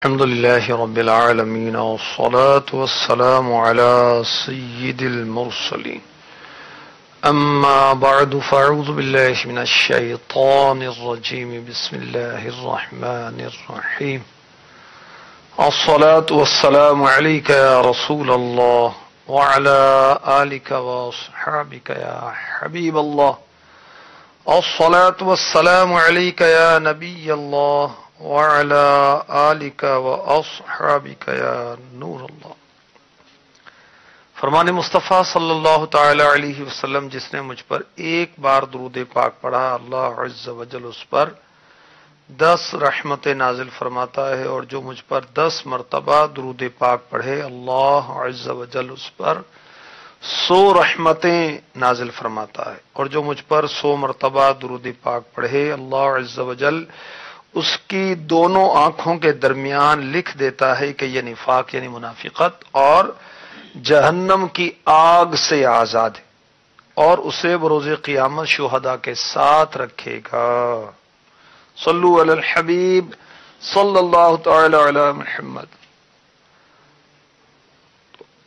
الحمد لله رب العالمين والصلاة والسلام على سيد المرسلين أما بعد فأعوذ بالله من الشيطان الرجيم بسم الله الرحمن الرحيم الصلاة والسلام عليك يا رسول الله وعلى آلك وأصحابك يا حبيب الله الصلاة والسلام عليك يا نبي الله وعلى آلك وأصحابك يا نور اللہ۔ فرمان مصطفیٰ صلی اللہ تعالی علیہ وسلم، جس نے مجھ پر ایک بار درود پاک پڑھا اللہ عز و جل اس پر 10 رحمتیں نازل فرماتا ہے، اور جو مجھ پر 10 مرتبہ درود پاک پڑھے اللہ عز و جل اس پر 100 رحمتیں نازل فرماتا ہے، اور جو مجھ پر 100 مرتبہ درود پاک پڑھے اللہ عز و جل اس کی دونوں آنکھوں کے درمیان لکھ دیتا ہے کہ یہ نفاق یعنی منافقت اور جہنم کی آگ سے آزاد ہے، اور اسے بروز قیامت شہداء کے ساتھ رکھے گا۔ صلو علی الحبیب صلی اللہ تعالی علی محمد۔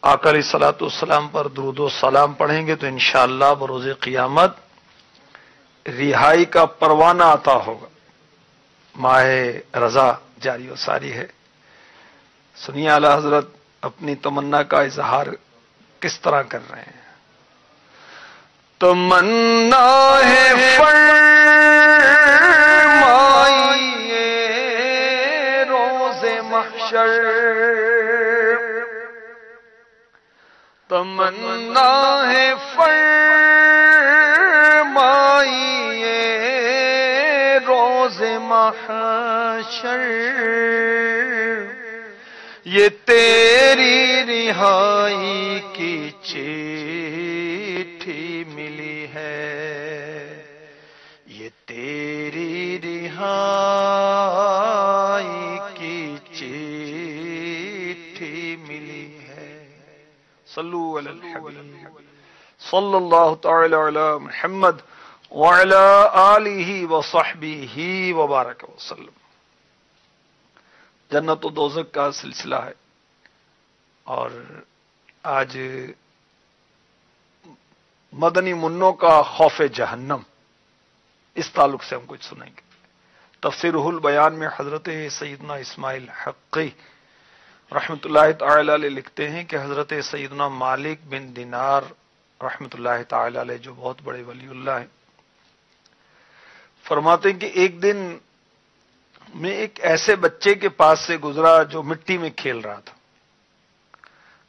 آقا علیہ الصلوۃ والسلام پر درود و سلام پڑھیں گے تو انشاءاللہ بروز قیامت رہائی کا پروانہ عطا ہوگا۔ ماہ رضا جاری و ساری ہے، سنیے اعلی حضرت اپنی تمنا کا اظہار کس طرح کر رہے ہیں۔ تمنا ہے فرمائیے روز محشر، تمنا ہے محشر، یہ تیری رہائی کی چٹھی ملی ہے، یہ تیری رہائی کی چٹھی ملی ہے۔ صلو علی الحبیب صلی اللہ تعالی علی محمد وعلی آلہ وصحبہ وبارک وسلم۔ جنت و دوزخ کا سلسلہ ہے، اور آج مدنی منوں کا خوف جہنم، اس تعلق سے ہم کچھ سنیں گے۔ تفسیر البیان میں حضرت سیدنا اسماعیل حقی رحمۃ اللہ تعالی علیہ لکھتے ہیں کہ حضرت سیدنا مالک بن دینار رحمۃ اللہ تعالی علیہ، جو بہت بڑے ولی اللہ ہیں، فرماتے ہیں کہ ایک دن میں ایک ایسے بچے کے پاس سے گزرا جو مٹی میں کھیل رہا تھا،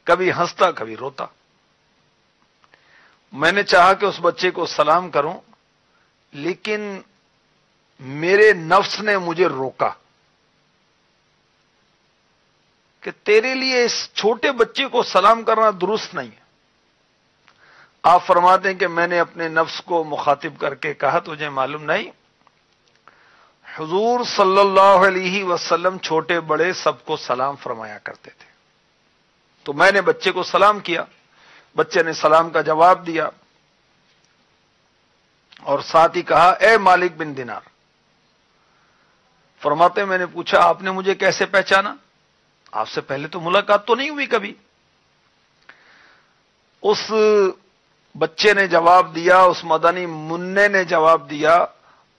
کبھی ہنستا کبھی روتا۔ میں نے چاہا کہ اس بچے کو سلام کروں، لیکن میرے نفس نے مجھے روکا کہ تیرے لیے اس چھوٹے بچے کو سلام کرنا درست نہیں ہے۔ آپ فرماتے ہیں کہ میں نے اپنے نفس کو مخاطب کر کے کہا، تجھے معلوم نہیں حضور صلی اللہ علیہ وسلم چھوٹے بڑے سب کو سلام فرمایا کرتے تھے؟ تو میں نے بچے کو سلام کیا، بچے نے سلام کا جواب دیا، اور ساتھ ہی کہا اے مالک بن دینار۔ فرماتے میں نے پوچھا آپ نے مجھے کیسے پہچانا؟ آپ سے پہلے تو ملاقات تو نہیں ہوئی کبھی۔ اس بچے نے جواب دیا، اس مدنی منع نے جواب دیا،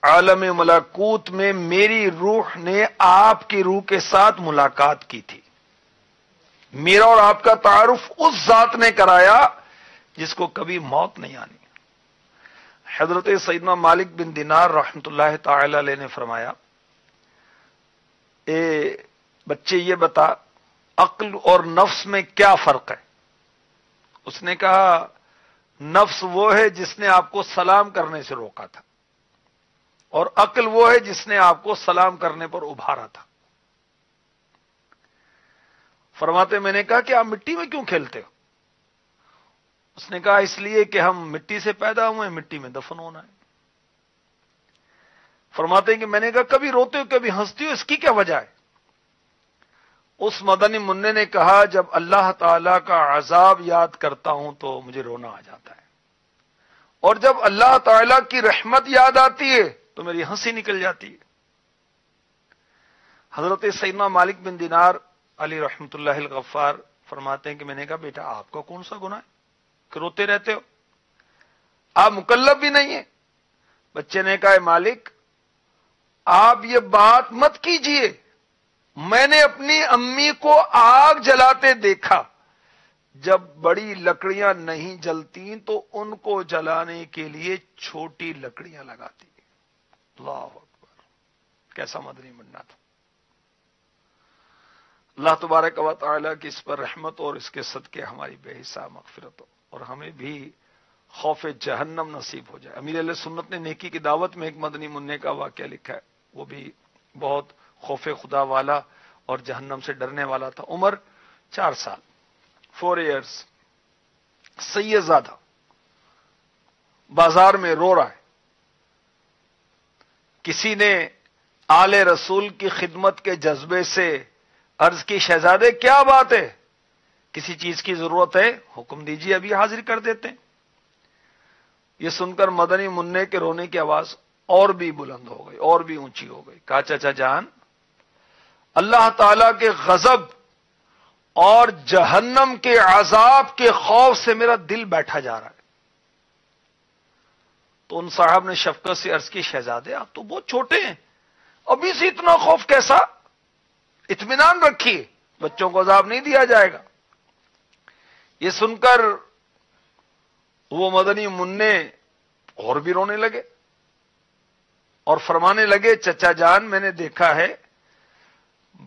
عالم ملکوت میں میری روح نے آپ کی روح کے ساتھ ملاقات کی تھی، میرا اور آپ کا تعارف اس ذات نے کرایا جس کو کبھی موت نہیں آنی۔ حضرت سیدنا مالک بن دینار رحمۃ اللہ تعالی علیہ نے فرمایا، اے بچے یہ بتا عقل اور نفس میں کیا فرق ہے؟ اس نے کہا نفس وہ ہے جس نے آپ کو سلام کرنے سے روکا تھا، اور عقل وہ ہے جس نے آپ کو سلام کرنے پر ابھارا تھا۔ فرماتے میں نے کہا کہ آپ مٹی میں کیوں کھیلتے ہو؟ اس نے کہا اس لیے کہ ہم مٹی سے پیدا ہوئے ہیں، مٹی میں دفن ہونا ہے۔ فرماتے ہیں کہ میں نے کہا کبھی روتے ہو کبھی ہنستی ہو، اس کی کیا وجہ ہے؟ اس مدنی منع نے کہا جب اللہ تعالی کا عذاب یاد کرتا ہوں تو مجھے رونا آ جاتا ہے، اور جب اللہ تعالی کی رحمت یاد آتی ہے تو میری ہنسی نکل جاتی ہے۔ حضرت سیدنا مالک بن دینار علی رحمت اللہ الغفار فرماتے ہیں کہ میں نے کہا بیٹا آپ کا کون سا گناہ ہے کہ روتے رہتے ہو، آپ مکلف بھی نہیں ہیں۔ بچے نے کہا مالک آپ یہ بات مت کیجئے، میں نے اپنی امی کو آگ جلاتے دیکھا، جب بڑی لکڑیاں نہیں جلتی تو ان کو جلانے کے لیے چھوٹی لکڑیاں لگاتی۔ اللہ اکبر، کیسا مدنی مننا تھا۔ اللہ تبارک و تعالیٰ کی اس پر رحمت اور اس کے صدقے ہماری بے حساب مغفرت ہو، اور ہمیں بھی خوف جہنم نصیب ہو جائے۔ امیر علیہ سنت نے نیکی کی دعوت میں ایک مدنی منع کا واقعہ لکھا ہے، وہ بھی بہت خوف خدا والا اور جہنم سے ڈرنے والا تھا۔ عمر 4 سال، 4 ایئرس، سید زادہ بازار میں رو رہا ہے۔ کسی نے آل رسول کی خدمت کے جذبے سے عرض کی شہزادے کیا بات ہے، کسی چیز کی ضرورت ہے، حکم دیجیے ابھی حاضر کر دیتے ہیں۔ یہ سن کر مدنی منع کے رونے کی آواز اور بھی بلند ہو گئی، اور بھی اونچی ہو گئی۔ کہا چچا جان اللہ تعالی کے غضب اور جہنم کے عذاب کے خوف سے میرا دل بیٹھا جا رہا ہے۔ تو ان صاحب نے شفقت سے عرض کی شہزادے آپ تو بہت چھوٹے ہیں، ابھی سے اتنا خوف کیسا، اطمینان رکھیے بچوں کو عذاب نہیں دیا جائے گا۔ یہ سن کر وہ مدنی منع اور بھی رونے لگے اور فرمانے لگے چچا جان میں نے دیکھا ہے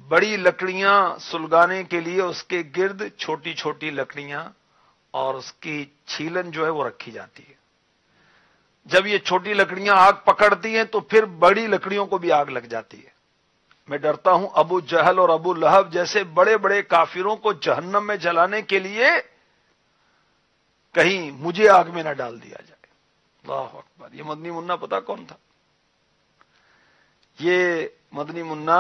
بڑی لکڑیاں سلگانے کے لیے اس کے گرد چھوٹی چھوٹی لکڑیاں اور اس کی چھیلن جو ہے وہ رکھی جاتی ہے، جب یہ چھوٹی لکڑیاں آگ پکڑتی ہیں تو پھر بڑی لکڑیوں کو بھی آگ لگ جاتی ہے۔ میں ڈرتا ہوں ابو جہل اور ابو لہب جیسے بڑے بڑے کافروں کو جہنم میں جلانے کے لیے کہیں مجھے آگ میں نہ ڈال دیا جائے۔ اللہ اکبر، یہ مدنی منع پتا کون تھا؟ یہ مدنی منع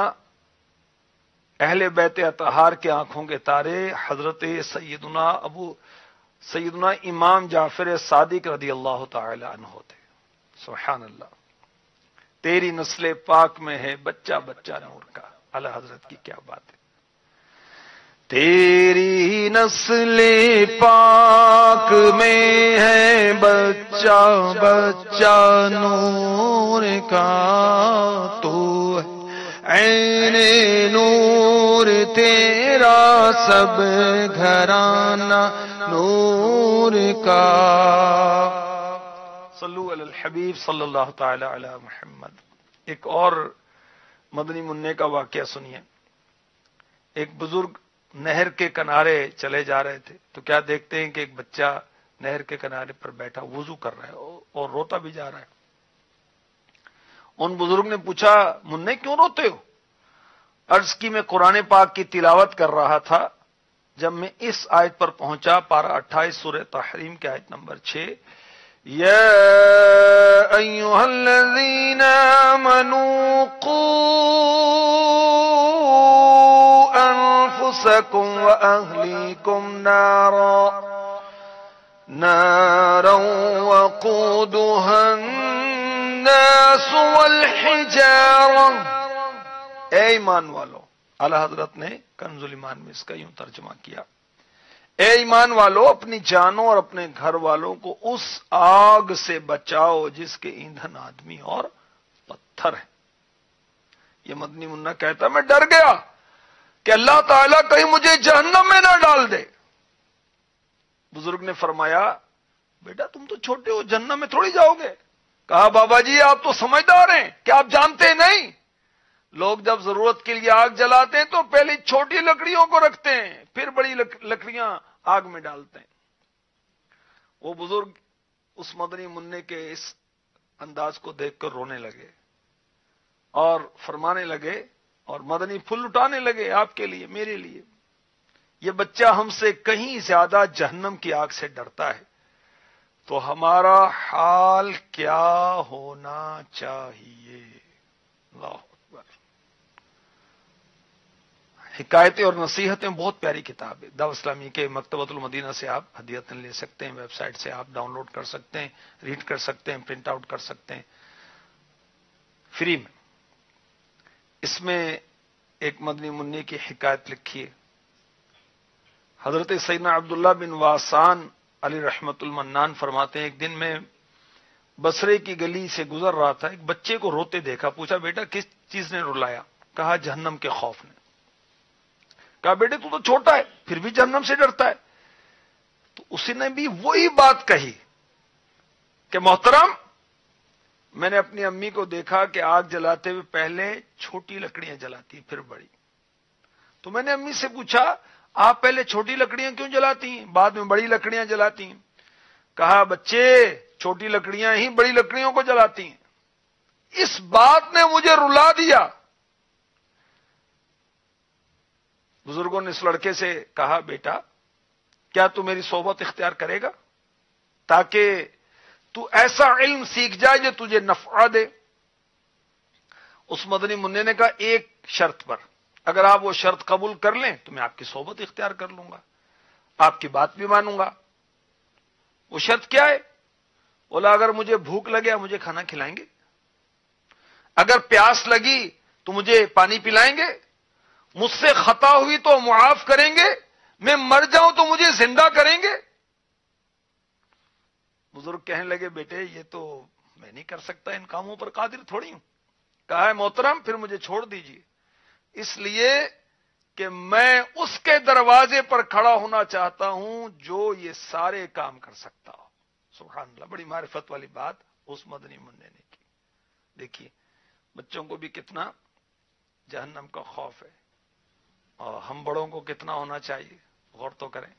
اہل بیت اطہار کے آنکھوں کے تارے حضرت سیدنا امام جعفر صادق رضی اللہ تعالی عنہ تھے۔ سبحان اللہ، تیری نسل پاک میں ہے بچہ بچہ نور کا، اعلی حضرت کی کیا بات ہے۔ تیری نسل پاک میں ہے بچہ بچہ نور کا، تو عین نور تیرا سب گھرانہ نور کا۔ صلو علی الحبیب صلی اللہ تعالی علی محمد۔ ایک اور مدنی منع کا واقعہ سنیے۔ ایک بزرگ نہر کے کنارے چلے جا رہے تھے تو کیا دیکھتے ہیں کہ ایک بچہ نہر کے کنارے پر بیٹھا وضو کر رہا ہے اور روتا بھی جا رہا ہے۔ ان بزرگ نے پوچھا منع کیوں روتے ہو؟ عرض کی میں قرآن پاک کی تلاوت کر رہا تھا، جب میں اس آیت پر پہنچا، پارہ 28 سورہ تحریم کی آیت نمبر 6، یا ایھا الذین آمنوا قوا انفسکم واہلیکم نارا وقودها الناس والحجارہ۔ اے ایمان والو، اعلی حضرت نے کنز الایمان میں اس کا یوں ترجمہ کیا، اے ایمان والو اپنی جانوں اور اپنے گھر والوں کو اس آگ سے بچاؤ جس کے ایندھن آدمی اور پتھر ہیں۔ یہ مدنی منع کہتا میں ڈر گیا کہ اللہ تعالیٰ کہیں مجھے جہنم میں نہ ڈال دے۔ بزرگ نے فرمایا بیٹا تم تو چھوٹے ہو، جہنم میں تھوڑی جاؤ گے۔ کہا بابا جی آپ تو سمجھدار ہیں، کیا آپ جانتے نہیں لوگ جب ضرورت کے لیے آگ جلاتے ہیں تو پہلے چھوٹی لکڑیوں کو رکھتے ہیں، پھر بڑی لکڑیاں آگ میں ڈالتے ہیں۔ وہ بزرگ اس مدنی منع کے اس انداز کو دیکھ کر رونے لگے اور فرمانے لگے اور مدنی پھول اٹھانے لگے آپ کے لیے، میرے لیے، یہ بچہ ہم سے کہیں زیادہ جہنم کی آگ سے ڈرتا ہے تو ہمارا حال کیا ہونا چاہیے۔ اللہ اکبر۔ حکایتیں اور نصیحتیں بہت پیاری کتاب ہے، دعوت اسلامی کے مکتبۃ المدینہ سے آپ ہدیۃً لے سکتے ہیں، ویب سائٹ سے آپ ڈاؤن لوڈ کر سکتے ہیں، ریڈ کر سکتے ہیں، پرنٹ آؤٹ کر سکتے ہیں فری میں۔ اس میں ایک مدنی منی کی حکایت لکھی ہے۔ حضرت سیدنا عبداللہ بن واسان علی رحمت المنان فرماتے ہیں، ایک دن میں بصرے کی گلی سے گزر رہا تھا، ایک بچے کو روتے دیکھا، پوچھا بیٹا کس چیز نے رلایا؟ کہا جہنم کے خوف نے۔ کہا بیٹے تو چھوٹا ہے پھر بھی جہنم سے ڈرتا ہے؟ تو اسی نے بھی وہی بات کہی کہ محترم، میں نے اپنی امی کو دیکھا کہ آگ جلاتے ہوئے پہلے چھوٹی لکڑیاں جلاتی پھر بڑی۔ تو میں نے امی سے پوچھا آپ پہلے چھوٹی لکڑیاں کیوں جلاتی ہیں بعد میں بڑی لکڑیاں جلاتی ہیں؟ کہا بچے چھوٹی لکڑیاں ہی بڑی لکڑیوں کو جلاتی ہیں۔ اس بات نے مجھے رلا دیا۔ بزرگوں نے اس لڑکے سے کہا بیٹا کیا تو میری صحبت اختیار کرے گا تاکہ تو ایسا علم سیکھ جائے جو تجھے نفع دے؟ اس مدنی منع نے کہا ایک شرط پر، اگر آپ وہ شرط قبول کر لیں تو میں آپ کی صحبت اختیار کر لوں گا، آپ کی بات بھی مانوں گا۔ وہ شرط کیا ہے؟ بولا اگر مجھے بھوک لگے مجھے کھانا کھلائیں گے، اگر پیاس لگی تو مجھے پانی پلائیں گے، مجھ سے خطا ہوئی تو معاف کریں گے، میں مر جاؤں تو مجھے زندہ کریں گے۔ بزرگ کہنے لگے بیٹے یہ تو میں نہیں کر سکتا، ان کاموں پر قادر تھوڑی ہوں۔ کہا ہے محترم پھر مجھے چھوڑ دیجیے، اس لیے کہ میں اس کے دروازے پر کھڑا ہونا چاہتا ہوں جو یہ سارے کام کر سکتا ہو۔ سبحان اللہ، بڑی معرفت والی بات اس مدنی منع نے کی۔ دیکھیے بچوں کو بھی کتنا جہنم کا خوف ہے، اور ہم بڑوں کو کتنا ہونا چاہیے، غور تو کریں۔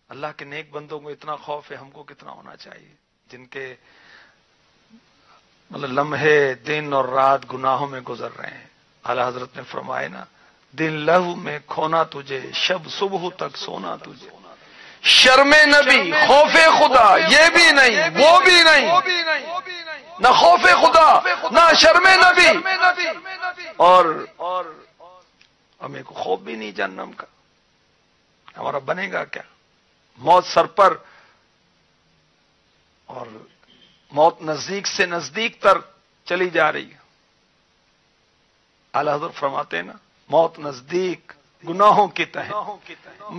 اللہ کے نیک بندوں کو اتنا خوف ہے، ہم کو کتنا ہونا چاہیے، جن کے مطلب لمحے دن اور رات گناہوں میں گزر رہے ہیں۔ اعلی حضرت نے فرمایا نا، دن لہو میں کھونا تجھے، شب صبح تک سونا تجھے، شرم نبی خوف خدا یہ بھی نہیں وہ بھی نہیں، نہ خوف خدا نہ شرم نبی، اور ہمیں کو خوف بھی نہیں جہنم کا، ہمارا بنے گا کیا؟ موت سر پر اور موت نزدیک سے نزدیک تر چلی جا رہی ہے۔ اعلی حضرت فرماتے ہیں نا، موت نزدیک گناہوں کی تہ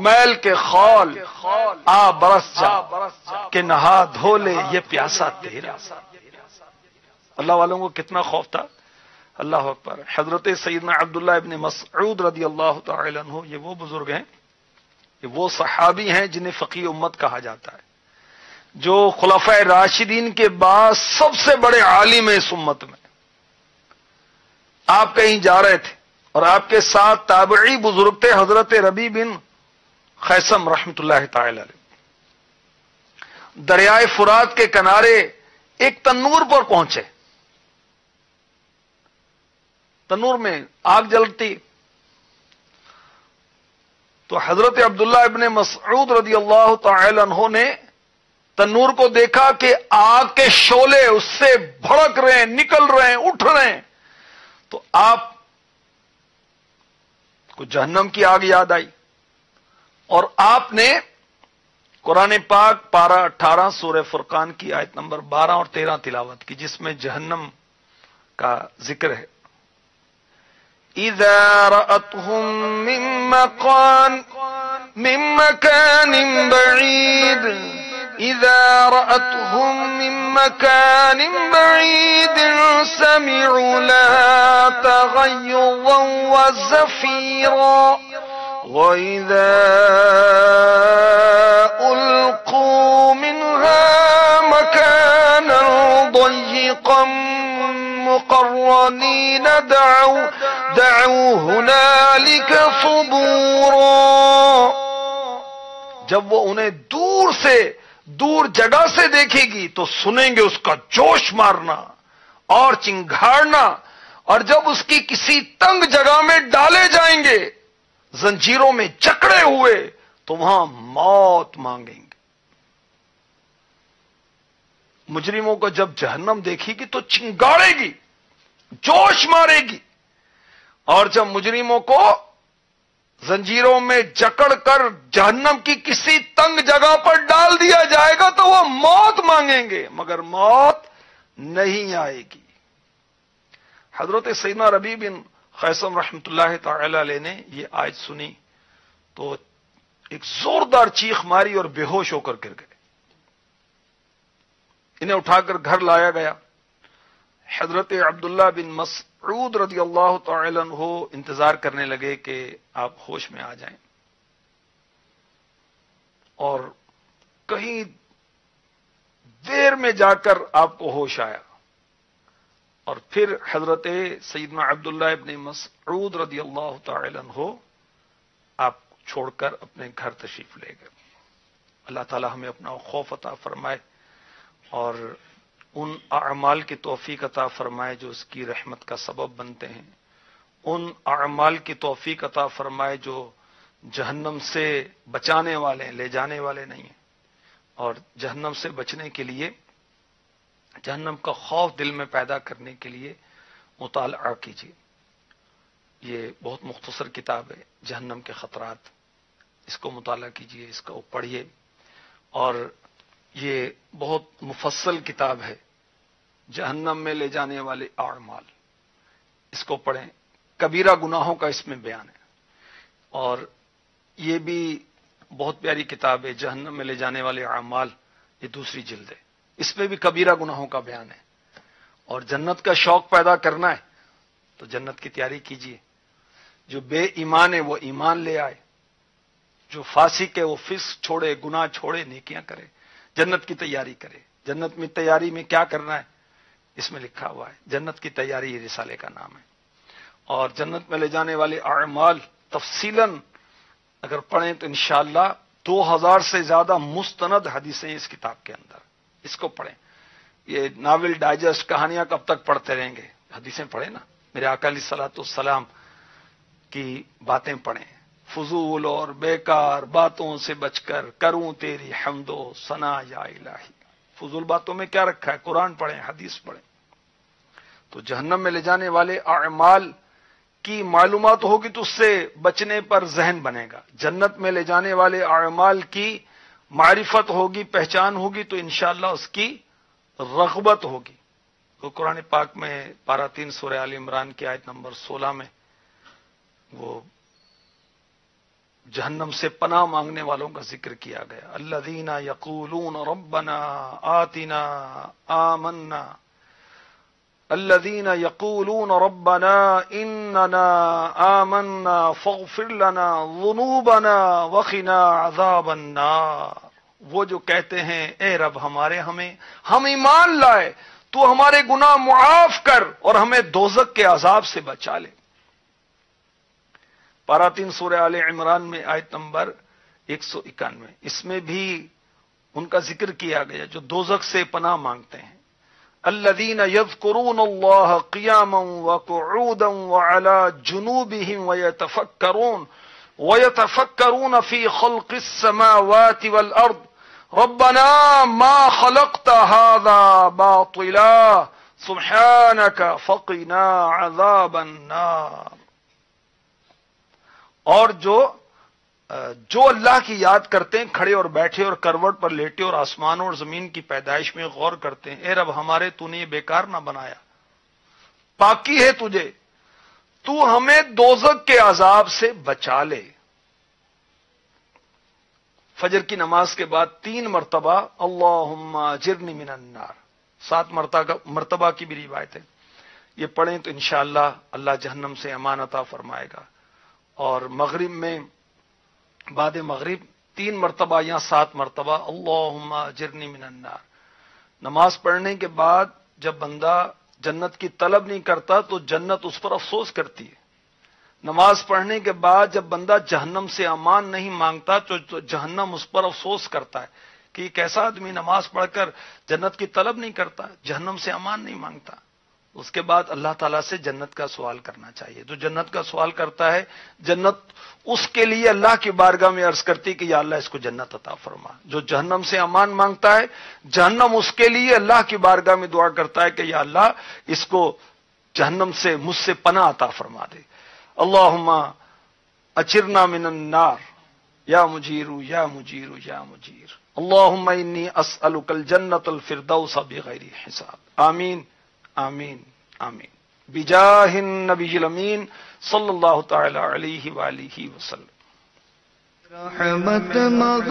میل کے خال آ برس جا کہ نہا دھو لے یہ پیاسا تیرا۔ اللہ والوں کو کتنا خوف تھا۔ اللہ اکبر۔ حضرت سیدنا عبداللہ ابن مسعود رضی اللہ تعالی عنہ، یہ وہ بزرگ ہیں، یہ وہ صحابی ہیں جنہیں فقیہ امت کہا جاتا ہے، جو خلفائے راشدین کے بعد سب سے بڑے عالم ہیں اس امت میں۔ آپ کہیں جا رہے تھے اور آپ کے ساتھ تابعی بزرگ تھے حضرت ربیع بن خیثم رحمت اللہ تعالی علیہ۔ دریائے فرات کے کنارے ایک تنور پر پہنچے، تنور میں آگ جلتی، تو حضرت عبداللہ ابن مسعود رضی اللہ تعالی عنہ نے تنور کو دیکھا کہ آگ کے شعلے اس سے بھڑک رہے ہیں، نکل رہے ہیں، اٹھ رہے ہیں، تو آپ کو جہنم کی آگ یاد آئی، اور آپ نے قرآن پاک پارہ 18 سورہ فرقان کی آیت نمبر 12 اور 13 تلاوت کی، جس میں جہنم کا ذکر ہے۔ اذا رأتهم من مكان بعيد، اذا رأتهم من مكان بعيد سمعوا لها تغيظا وزفيرا، وإذا ألقوا منها مكانا ضيقا مقرنين دعوا هنالك ثبورا۔ جب وہ انہیں دور سے دور جگہ سے دیکھے گی تو سنیں گے اس کا جوش مارنا اور چنگھاڑنا، اور جب اس کی کسی تنگ جگہ میں ڈالے جائیں گے زنجیروں میں جکڑے ہوئے تو وہاں موت مانگیں گے۔ مجرموں کو جب جہنم دیکھے گی تو چنگاڑے گی، جوش مارے گی، اور جب مجرموں کو زنجیروں میں جکڑ کر جہنم کی کسی تنگ جگہ پر ڈال دیا جائے گا تو وہ موت مانگیں گے، مگر موت نہیں آئے گی۔ حضرت سیدنا ربیع بن خیثم رحمۃ اللہ تعالی علیہ نے یہ آیت سنی تو ایک زوردار چیخ ماری اور بے ہوش ہو کر گر گئے. انہیں اٹھا کر گھر لایا گیا. حضرت عبداللہ بن مسعود رضی اللہ تعالی عنہ انتظار کرنے لگے کہ آپ ہوش میں آ جائیں، اور کہیں دیر میں جا کر آپ کو ہوش آیا، اور پھر حضرت سیدنا عبداللہ ابن مسعود رضی اللہ تعالی عنہ آپ چھوڑ کر اپنے گھر تشریف لے گئے. اللہ تعالی ہمیں اپنا خوف عطا فرمائے اور ان اعمال کی توفیق عطا فرمائے جو اس کی رحمت کا سبب بنتے ہیں، ان اعمال کی توفیق عطا فرمائے جو جہنم سے بچانے والے ہیں، لے جانے والے نہیں ہیں. اور جہنم سے بچنے کے لیے، جہنم کا خوف دل میں پیدا کرنے کے لیے مطالعہ کیجیے. یہ بہت مختصر کتاب ہے، جہنم کے خطرات. اس کو مطالعہ کیجیے، اس کو پڑھیے، اور یہ بہت مفصل کتاب ہے، جہنم میں لے جانے والے اعمال. اس کو پڑھیں. کبیرہ گناہوں کا اس میں بیان ہے. اور یہ بھی بہت پیاری کتاب ہے، جہنم میں لے جانے والے اعمال. یہ دوسری جلد ہے، اس میں بھی کبیرہ گناہوں کا بیان ہے. اور جنت کا شوق پیدا کرنا ہے تو جنت کی تیاری کیجیے. جو بے ایمان ہے وہ ایمان لے آئے، جو فاسق ہے وہ فسق چھوڑے، گناہ چھوڑے، نیکیاں کرے، جنت کی تیاری کرے. جنت میں تیاری میں کیا کرنا ہے اس میں لکھا ہوا ہے. جنت کی تیاری یہ رسالے کا نام ہے. اور جنت میں لے جانے والے اعمال تفصیلاً اگر پڑھیں تو انشاءاللہ 2000 سے زیادہ مستند حدیثیں اس کتاب کے اندر. اس کو پڑھیں. یہ ناول ڈائجسٹ کہانیاں کب تک پڑھتے رہیں گے؟ حدیثیں پڑھیں نا. میرے آقا علیہ الصلوۃ والسلام کی باتیں پڑھیں. فضول اور بیکار باتوں سے بچ کر کروں تیری حمد و ثنا یا الہی. فضول باتوں میں کیا رکھا ہے؟ قرآن پڑھیں، حدیث پڑھیں. تو جہنم میں لے جانے والے اعمال کی معلومات ہوگی تو اس سے بچنے پر ذہن بنے گا. جنت میں لے جانے والے اعمال کی معرفت ہوگی، پہچان ہوگی تو انشاءاللہ اس کی رغبت ہوگی. تو قرآن پاک میں پارہ 3 سورہ آل عمران کی آیت نمبر 16 میں وہ جہنم سے پناہ مانگنے والوں کا ذکر کیا گیا. الذین یقولون ربنا آتنا آمنا، الذین یقولون ربنا اننا آمنا فاغفر لنا ذنوبنا وقنا عذاب النار. وہ جو کہتے ہیں اے رب ہمارے، ہم ایمان لائے، تو ہمارے گناہ معاف کر اور ہمیں دوزخ کے عذاب سے بچا لے. پارہ 3 سورہ آل عمران میں آیت نمبر 191، اس میں بھی ان کا ذکر کیا گیا جو دوزخ سے پناہ مانگتے ہیں. الذین یذکرون اللہ قیاما وقعودا وعلی جنوبہم ویتفکرون فی خلق السماوات والارض ربنا ما خلقت هذا باطلا سبحانک فقنا عذاب النار. اور جو اللہ کی یاد کرتے ہیں کھڑے اور بیٹھے اور کروٹ پر لیٹے اور آسمانوں اور زمین کی پیدائش میں غور کرتے ہیں، اے رب ہمارے تو نے یہ بیکار نہ بنایا، پاکی ہے تجھے، تو ہمیں دوزخ کے عذاب سے بچا لے. فجر کی نماز کے بعد 3 مرتبہ اللہم اجرنی من النار، 7 مرتبہ کی بھی روایت ہے. یہ پڑھیں تو انشاءاللہ اللہ جہنم سے امان عطا فرمائے گا. اور مغرب میں بعد مغرب 3 مرتبہ یا 7 مرتبہ اللہم اجرنی من النار. نماز پڑھنے کے بعد جب بندہ جنت کی طلب نہیں کرتا تو جنت اس پر افسوس کرتی ہے. نماز پڑھنے کے بعد جب بندہ جہنم سے امان نہیں مانگتا تو جہنم اس پر افسوس کرتا ہے کہ ایک ایسا آدمی نماز پڑھ کر جنت کی طلب نہیں کرتا، جہنم سے امان نہیں مانگتا. اس کے بعد اللہ تعالیٰ سے جنت کا سوال کرنا چاہیے. جو جنت کا سوال کرتا ہے جنت اس کے لیے اللہ کی بارگاہ میں عرض کرتی کہ یا اللہ اس کو جنت عطا فرما. جو جہنم سے امان مانگتا ہے جہنم اس کے لیے اللہ کی بارگاہ میں دعا کرتا ہے کہ یا اللہ اس کو جہنم سے مجھ سے پناہ عطا فرما دے. اللہم اجرنا من النار یا مجیر یا مجیر یا مجیر. اللہم انی اسألک الجنت الفردوس بغیر حساب. آمین آمین آمین. بجاہ النبی الامین صلی اللہ تعالی علیہ وآلہ وسلم. رحمت مغ